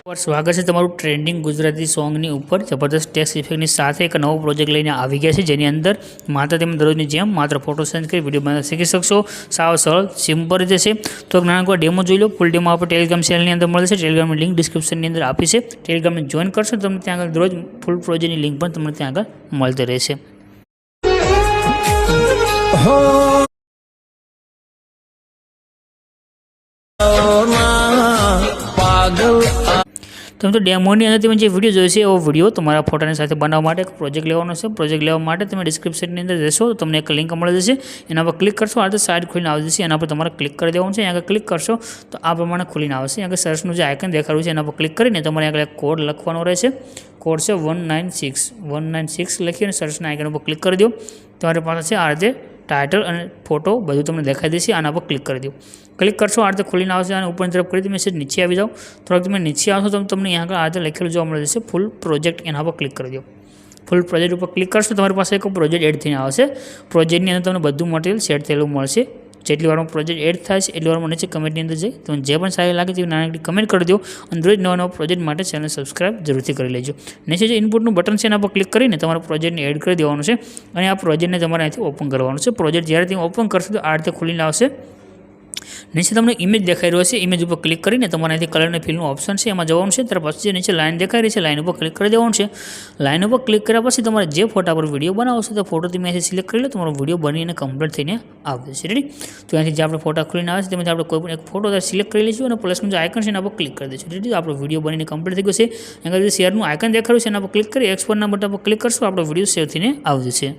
स्वागत है तमारू ट्रेंडिंग गुजराती सॉन्गनी ऊपर जबरदस्त टेक्स्ट इफेक्टनी साथ एक नवो प्रोजेक्ट लईने आवी गया है जेनी अंदर मात्र तेम दररोजनी जेम मात्र फोटो सेंड कर विडियो बनावी शीखी शकशो। साव सरल सिंपल रीते छे। तो नानो डेमो जोई लो। फूल डेमो आपणे टेलिग्राम चेनलनी अंदर मळे छे। टेलिग्रामनी लिंक डिस्क्रिप्शननी अंदर आपी छे। टेलिग्रामने जॉइन करशो तमने त्यां आगळ दररोज फूल प्रोजेक्टनी लिंक पण तमने त्यां आगळ मळती रहेशे। તમે તો ડેમોની અંદર તમે જે વિડીયો જોઈશે એવો વિડીયો તમારા ફોટાની સાથે બનાવવા માટે એક પ્રોજેક્ટ લેવાનો છે। પ્રોજેક્ટ લેવા માટે તમે ડિસ્ક્રિપ્શનની અંદર જશો તો તમને એક લિંક મળી જશે। એના પર ક્લિક કરશો આ તો સાઇડ ખોલીને આવી જશે। એના પર તમારે ક્લિક કરી દેવાનું છે। અહીંયા આગળ ક્લિક કરશો તો આ પ્રમાણે ખોલીને આવશે। અહીંયા સર્ચનું જે આઇકન દેખાડ્યું છે એના પર ક્લિક કરીને તમારે આગળ એક કોડ લખવાનો રહેશે। કોડ છે 196 લખી અને સર્ચના આઇકન પર ક્લિક કરી દો। તમારી પાસે છે આ રીતે टाइटल और फोटो बधु तमने देखाई देशे। आना पर क्लिक कर दो। क्लिक करशो आ रीते खोलीने आवशे। आने ऊपर तरफ करी तमे सीधे नीचे आवी जाओ। थोड़ा तमे नीचे आवशो तो तमने यहाँ आ रीते लखेलुं जोवा मळी जशे फूल प्रोजेक्ट। एना पर क्लिक कर दो। फूल प्रोजेक्ट पर क्लिक करशो तमारी पासे एक प्रोजेक्ट एड थईने आवशे। प्रोजेक्टनी अंदर तमने बधुं मटीरियल सेट थयेलुं मळशे। जेटली वार प्रोजेक्ट एड थाय छे एटली वार नीचे कमेंटनी अंदर जई तमने जे पण सारी लागे ते नानकडी कमेंट कर दो। अने रोज नवा प्रोजेक्ट माटे चेनल सब्सक्राइब जरूरथी करी लेजो। नीचे जे इनपुटनुं बटन छे एना पर क्लिक करीने तमारा प्रोजेक्टने एड करी देवानुं छे अने आ प्रोजेक्टने तमारे અહીંથી ओपन करवानुं छे। प्रोजेक्ट ज्यारे તમે ओपन करशो तो आ रीते खोलीने आवशे। नीचे तमने इमेज देखाई रह्यो छे। इमेज पर क्लिक करीने तमारे અહીંથી कलर ने फिलનું ऑप्शन छे एमां जवानुं छे। त्यार पछी नीचे लाइन देखाई रही छे लाइन पर क्लिक करी देवानुं छे। लाइन पर क्लिक कर्या पछी तमारे जे फोटा पर विडियो बनावो छो तो फोटो तमे અહીંથી सिलेक्ट करी लो। तमारो विडियो बनीने कम्प्लीट थईने आवशे। रेडी। तो અહીંથી जे आपणे फोटा खोलीने आवे छे तेमांथी आपणे कोईपण एक फोटो सिलेक्ट करी लईશું અને प्लसનું જે આઇકન છે એના પર ક્લિક કરી દઈશું। રેડી। આપણો વિડિયો બનીને કમ્પ્લીટ થઈ ગયો છે। અહીંયા જે શેરનું આઇકન દેખાડ્યું છે એના પર ક્લિક કરી એક્સપોર્ટના બટન પર ક્લિક કરશો આપણો વિડિયો સેવ થઈને આવી જશે।